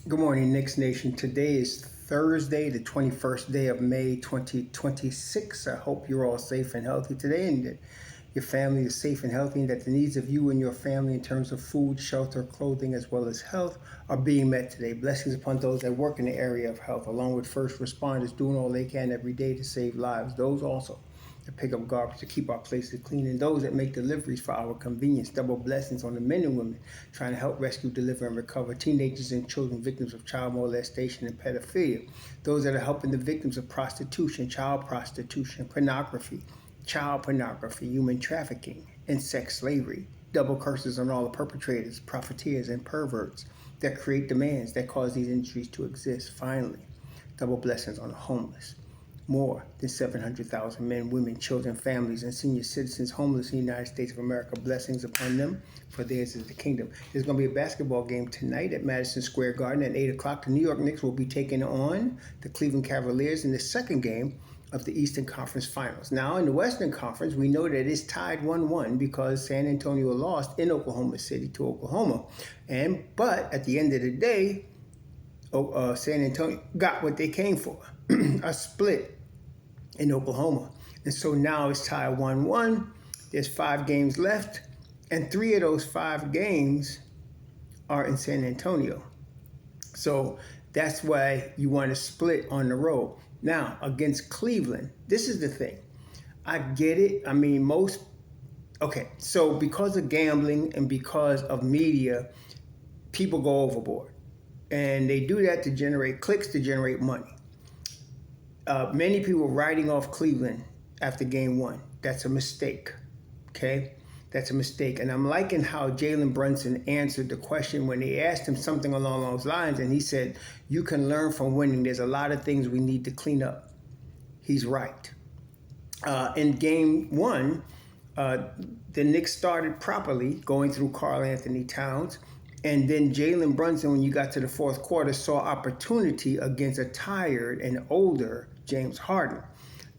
Good morning, Knicks Nation. Today is Thursday, the 21st day of May, 2026. I hope you're all safe and healthy today and that your family is safe and healthy and that the needs of you and your family in terms of food, shelter, clothing, as well as health are being met today. Blessings upon those that work in the area of health, along with first responders doing all they can every day to save lives. Those also to pick up garbage, to keep our places clean, and those that make deliveries for our convenience. Double blessings on the men and women trying to help rescue, deliver, and recover teenagers and children victims of child molestation and pedophilia. Those that are helping the victims of prostitution, child prostitution, pornography, human trafficking, and sex slavery. Double curses on all the perpetrators, profiteers, and perverts that create demands that cause these industries to exist. Finally, double blessings on the homeless. More than 700,000 men, women, children, families, and senior citizens homeless in the United States of America. Blessings upon them, for theirs is the kingdom. There's going to be a basketball game tonight at Madison Square Garden at 8 o'clock. The New York Knicks will be taking on the Cleveland Cavaliers in the second game of the Eastern Conference Finals. Now, in the Western Conference, we know that it's tied 1-1 because San Antonio lost in Oklahoma City to Oklahoma. But at the end of the day, San Antonio got what they came for, a split in Oklahoma. And so now it's tied 1-1. There's 5 games left, and 3 of those 5 games are in San Antonio. So that's why you want to split on the road. Now, against Cleveland, this is the thing. I get it. I mean, so because of gambling and because of media, people go overboard. And they do that to generate clicks, to generate money. Many people writing off Cleveland after game 1. That's a mistake, okay? That's a mistake. And I'm liking how Jalen Brunson answered the question when they asked him something along those lines, and he said, you can learn from winning. There's a lot of things we need to clean up. He's right. In game 1, the Knicks started properly, going through Karl Anthony Towns. And then Jalen Brunson, when you got to the fourth quarter, saw opportunity against a tired and older James Harden.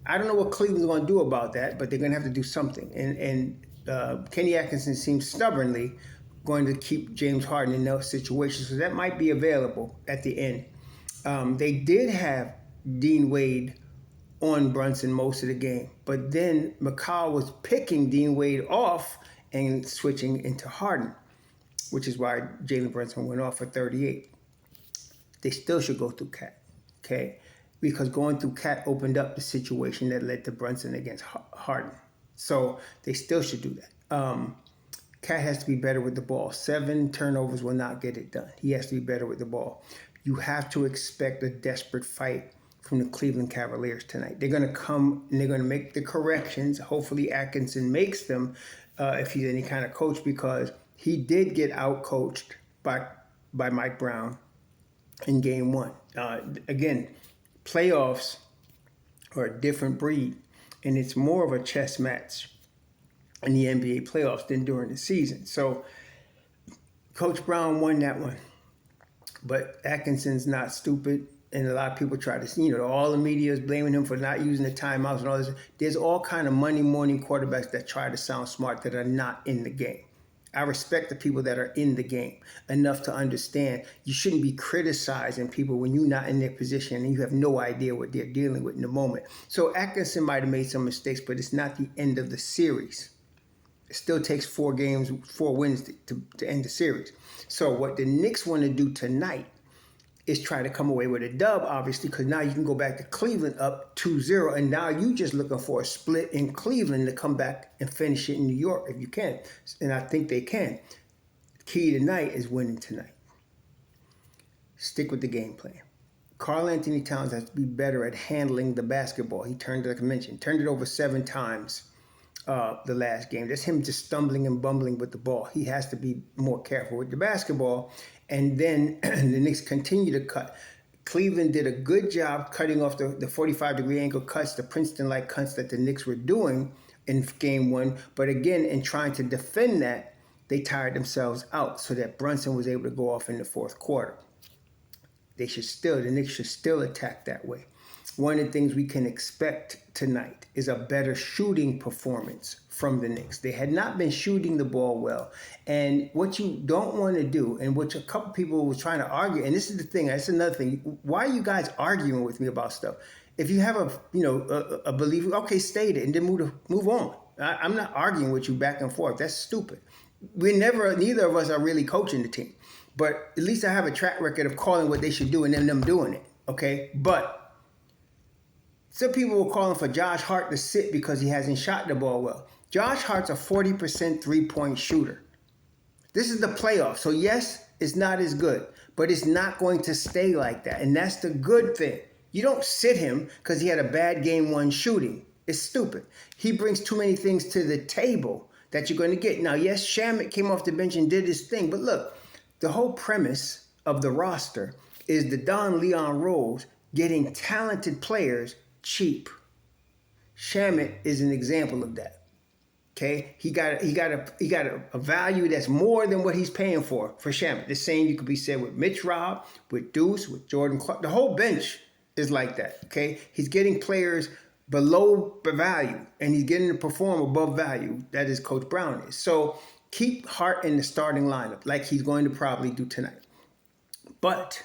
I don't know what Cleveland's going to do about that, but they're going to have to do something. And Kenny Atkinson seems stubbornly going to keep James Harden in those situations. So that might be available at the end. They did have Dean Wade on Brunson most of the game, but then McCall was picking Dean Wade off and switching into Harden, which is why Jalen Brunson went off for 38. They still should go through Cat, okay? Because going through Cat opened up the situation that led to Brunson against Harden. So they still should do that. Cat has to be better with the ball. 7 turnovers will not get it done. He has to be better with the ball. You have to expect a desperate fight from the Cleveland Cavaliers tonight. They're going to come and they're going to make the corrections. Hopefully Atkinson makes them if he's any kind of coach, because he did get out-coached by Mike Brown in game 1. Again, playoffs are a different breed, and it's more of a chess match in the NBA playoffs than during the season. So Coach Brown won that one, but Atkinson's not stupid. And a lot of people try to, all the media is blaming him for not using the timeouts and all this. There's all kind of Monday morning quarterbacks that try to sound smart that are not in the game. I respect the people that are in the game enough to understand you shouldn't be criticizing people when you're not in their position and you have no idea what they're dealing with in the moment. So Atkinson might have made some mistakes, but it's not the end of the series. It still takes 4 wins to end the series. So what the Knicks want to do tonight is try to come away with a dub, obviously, because now you can go back to Cleveland up 2-0, and now you just looking for a split in Cleveland to come back and finish it in New York if you can. And I think they can. The key tonight is winning tonight. Stick with the game plan. Karl Anthony Towns has to be better at handling the basketball. He turned it over 7 times the last game. That's him just stumbling and bumbling with the ball. He has to be more careful with the basketball. And then the Knicks continue to cut. Cleveland did a good job cutting off the 45-degree angle cuts, the Princeton-like cuts that the Knicks were doing in game 1. But again, in trying to defend that, they tired themselves out so that Brunson was able to go off in the fourth quarter. The Knicks should still attack that way. one of the things we can expect tonight is a better shooting performance from the Knicks. They had not been shooting the ball well. And what you don't want to do, and which a couple people were trying to argue, and this is the thing, that's another thing. Why are you guys arguing with me about stuff? If you have a belief, okay, state it and then move on. I'm not arguing with you back and forth. That's stupid. Neither of us are really coaching the team. But at least I have a track record of calling what they should do and then them doing it. Okay? But some people were calling for Josh Hart to sit because he hasn't shot the ball well. Josh Hart's a 40% three-point shooter. This is the playoffs. So yes, it's not as good, but it's not going to stay like that. And that's the good thing. You don't sit him because he had a bad game one shooting. It's stupid. He brings too many things to the table that you're going to get. Now, yes, Shamet came off the bench and did his thing, but look, the whole premise of the roster is the Don Leon Rose getting talented players cheap. Shamet is an example of that. Okay, he got a value that's more than what he's paying for Shamet. The same you could be said with Mitch Robb, with Deuce, with Jordan Clark. The whole bench is like that. Okay, he's getting players below the value, and he's getting to perform above value. That is Coach Brown is. So keep Hart in the starting lineup, like he's going to probably do tonight. But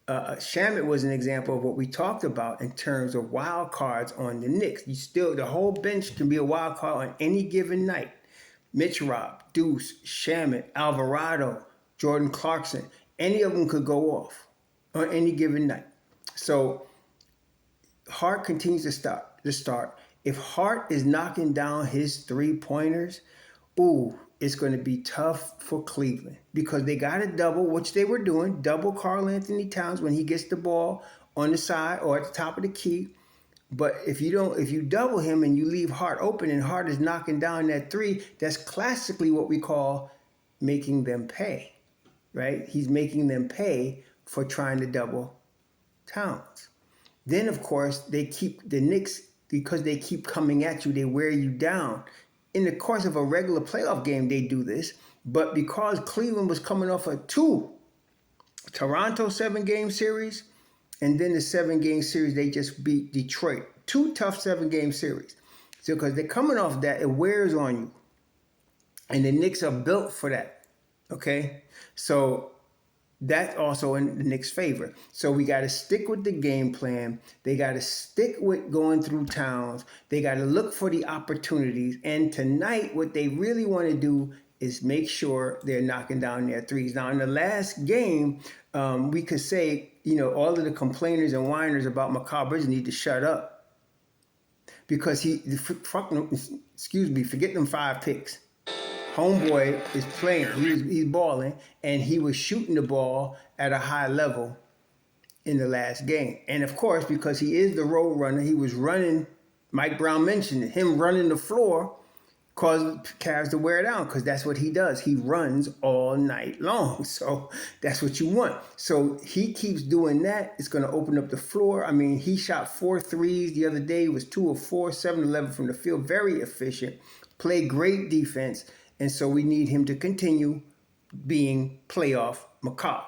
Shamet was an example of what we talked about in terms of wild cards on the Knicks. The whole bench can be a wild card on any given night. Mitch Robb, Deuce, Shamet, Alvarado, Jordan Clarkson, any of them could go off on any given night. So Hart continues to start. If Hart is knocking down his three-pointers, it's going to be tough for Cleveland because they got to double, which they were doing, double Karl Anthony Towns when he gets the ball on the side or at the top of the key. But if you double him and you leave Hart open and Hart is knocking down that three, that's classically what we call making them pay, right? He's making them pay for trying to double Towns. Then, of course, the Knicks, because they keep coming at you, they wear you down. In the course of a regular playoff game, they do this. But because Cleveland was coming off a Toronto 7-game series, and then the 7-game series, they just beat Detroit. 2 tough 7-game series. So because they're coming off that, it wears on you. And the Knicks are built for that. Okay? So that's also in the Knicks' favor. So we got to stick with the game plan. They got to stick with going through Towns. They got to look for the opportunities. And tonight, what they really want to do is make sure they're knocking down their threes. Now, in the last game, we could say, all of the complainers and whiners about Mikal Bridges need to shut up. Because forget them 5 picks. Homeboy is playing. He's balling, and he was shooting the ball at a high level in the last game. And of course, because he is the road runner, he was running. Mike Brown mentioned it. Him running the floor caused Cavs to wear down because that's what he does. He runs all night long. So that's what you want. So he keeps doing that. It's going to open up the floor. I mean, he shot 4 threes the other day. It was 2 of 4, 7-11 from the field. Very efficient. Played great defense. And so we need him to continue being playoff Mikal.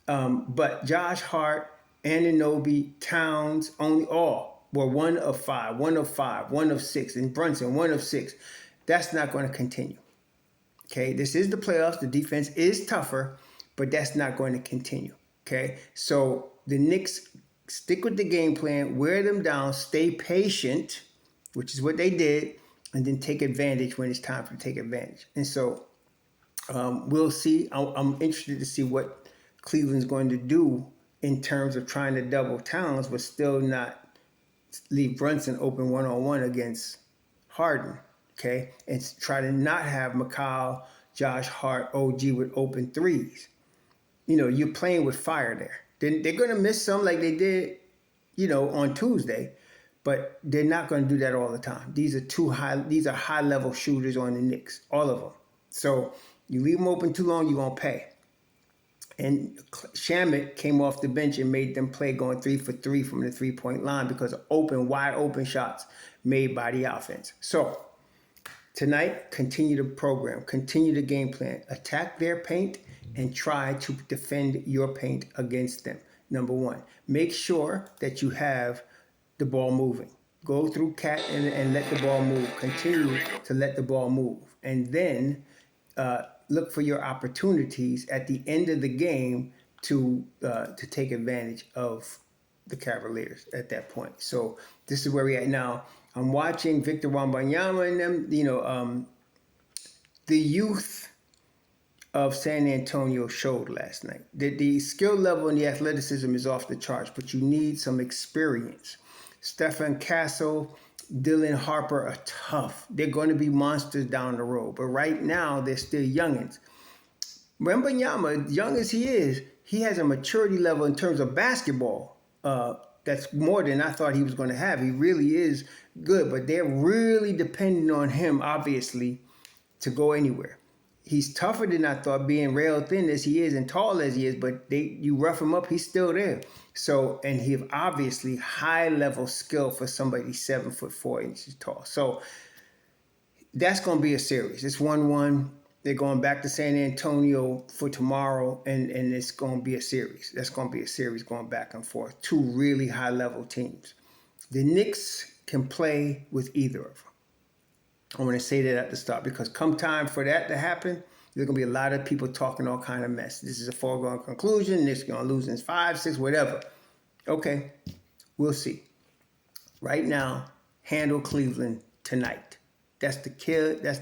But Josh Hart, Anunoby, Towns, all were 1 of 5, 1 of 5, 1 of 6, and Brunson 1 of 6. That's not going to continue. Okay, this is the playoffs. The defense is tougher, but that's not going to continue. Okay, so the Knicks stick with the game plan, wear them down, stay patient, which is what they did, and then take advantage when it's time to take advantage. And so we'll see. I'm interested to see what Cleveland's going to do in terms of trying to double Towns, but still not leave Brunson open one-on-one against Harden, okay? And try to not have Mikal, Josh Hart, OG with open threes. You're playing with fire there. They're going to miss some like they did, on Tuesday. But they're not going to do that all the time. These are high-level shooters on the Knicks, all of them. So you leave them open too long, you're going to pay. And Shamet came off the bench and made them play going 3 for 3 from the three-point line because of wide open shots made by the offense. So tonight, continue the program, continue the game plan, attack their paint, and try to defend your paint against them. Number 1, make sure that you have the ball moving. Go through cat and let the ball move. Continue to let the ball move. And then look for your opportunities at the end of the game to take advantage of the Cavaliers at that point. So this is where we're at now. I'm watching Victor Wembanyama and them. The youth of San Antonio showed last night that the skill level and the athleticism is off the charts, but you need some experience. Stephen Castle, Dylan Harper are tough. They're going to be monsters down the road, but right now they're still youngins. Wembanyama, young as he is, he has a maturity level in terms of basketball that's more than I thought he was going to have. He really is good, but they're really depending on him, obviously, to go anywhere. He's tougher than I thought, being rail thin as he is and tall as he is, but you rough him up, he's still there. So, and he have obviously high level skill for somebody 7'4" tall. So that's going to be a series. It's 1-1. They're going back to San Antonio for tomorrow, and it's going to be a series. That's going to be a series going back and forth. Two really high level teams. The Knicks can play with either of them. I want to say that at the start, because come time for that to happen, there's going to be a lot of people talking all kind of mess. This is a foregone conclusion. Knicks going to lose in 5, 6, whatever. Okay, we'll see. Right now, handle Cleveland tonight. That's the kid. That's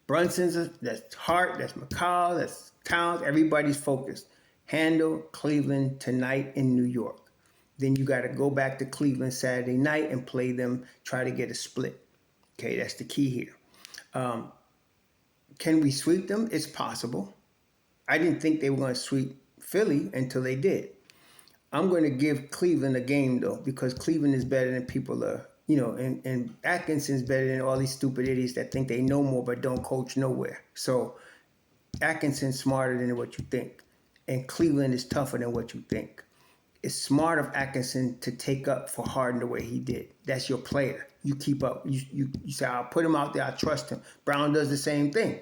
Brunson's. That's Hart. That's McCall. That's Towns. Everybody's focused. Handle Cleveland tonight in New York. Then you got to go back to Cleveland Saturday night and play them. Try to get a split. Okay, that's the key here. Can we sweep them? It's possible. I didn't think they were going to sweep Philly until they did. I'm going to give Cleveland a game, though, because Cleveland is better than people are, and Atkinson's better than all these stupid idiots that think they know more but don't coach nowhere. So Atkinson's smarter than what you think, and Cleveland is tougher than what you think. It's smart of Atkinson to take up for Harden the way he did. That's your player. You keep up. You say, I'll put him out there. I trust him. Brown does the same thing.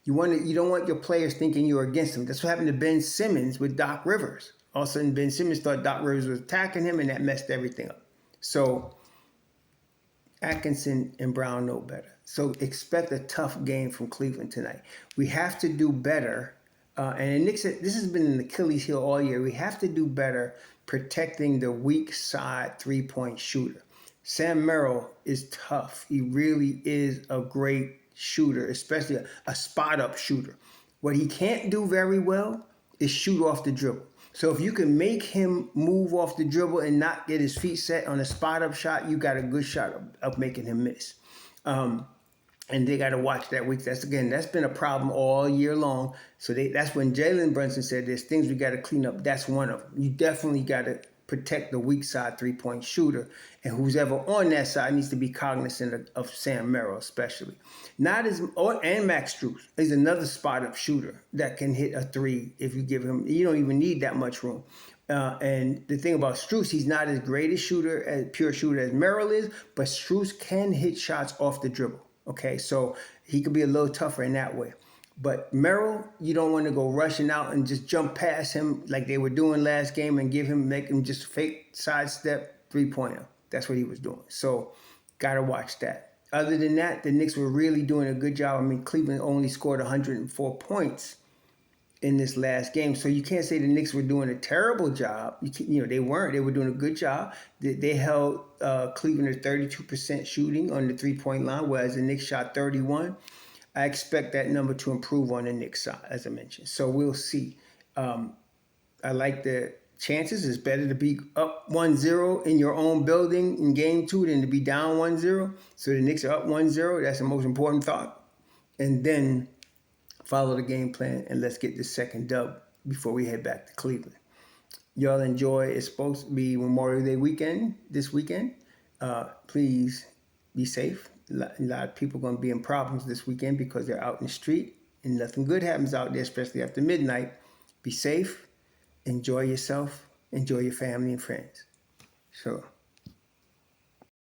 You don't want your players thinking you're against them. That's what happened to Ben Simmons with Doc Rivers. All of a sudden, Ben Simmons thought Doc Rivers was attacking him, and that messed everything up. So Atkinson and Brown know better. So expect a tough game from Cleveland tonight. We have to do better. And the Knicks, this has been an Achilles heel all year. We have to do better protecting the weak side three-point shooter. Sam Merrill is tough. He really is a great shooter, especially a spot-up shooter. What he can't do very well is shoot off the dribble. So if you can make him move off the dribble and not get his feet set on a spot-up shot, you got a good shot of making him miss. And they got to watch that week. That's been a problem all year long. So that's when Jalen Brunson said there's things we got to clean up. That's one of them. You definitely got to protect the weak side three-point shooter. And who's ever on that side needs to be cognizant of Sam Merrill especially. And Max Strus is another spot-up shooter that can hit a three if you give him. You don't even need that much room. And the thing about Strus, he's not as great a pure shooter as Merrill is, but Strus can hit shots off the dribble. Okay, so he could be a little tougher in that way. But Merrill, you don't want to go rushing out and just jump past him like they were doing last game and make him just fake sidestep three-pointer. That's what he was doing. So got to watch that. Other than that, the Knicks were really doing a good job. I mean, Cleveland only scored 104 points in this last game. So you can't say the Knicks were doing a terrible job. They weren't. They were doing a good job. They held Cleveland at 32% shooting on the three-point line, whereas the Knicks shot 31%. I expect that number to improve on the Knicks side, as I mentioned. So we'll see. I like the chances. It's better to be up 1-0 in your own building in game 2 than to be down 1-0. So the Knicks are up 1-0. That's the most important thought. And then follow the game plan, and let's get this second dub before we head back to Cleveland. Y'all enjoy. It's supposed to be Memorial Day weekend this weekend. Please be safe. A lot of people are going to be in problems this weekend because they're out in the street and nothing good happens out there, especially after midnight. Be safe. Enjoy yourself. Enjoy your family and friends. So.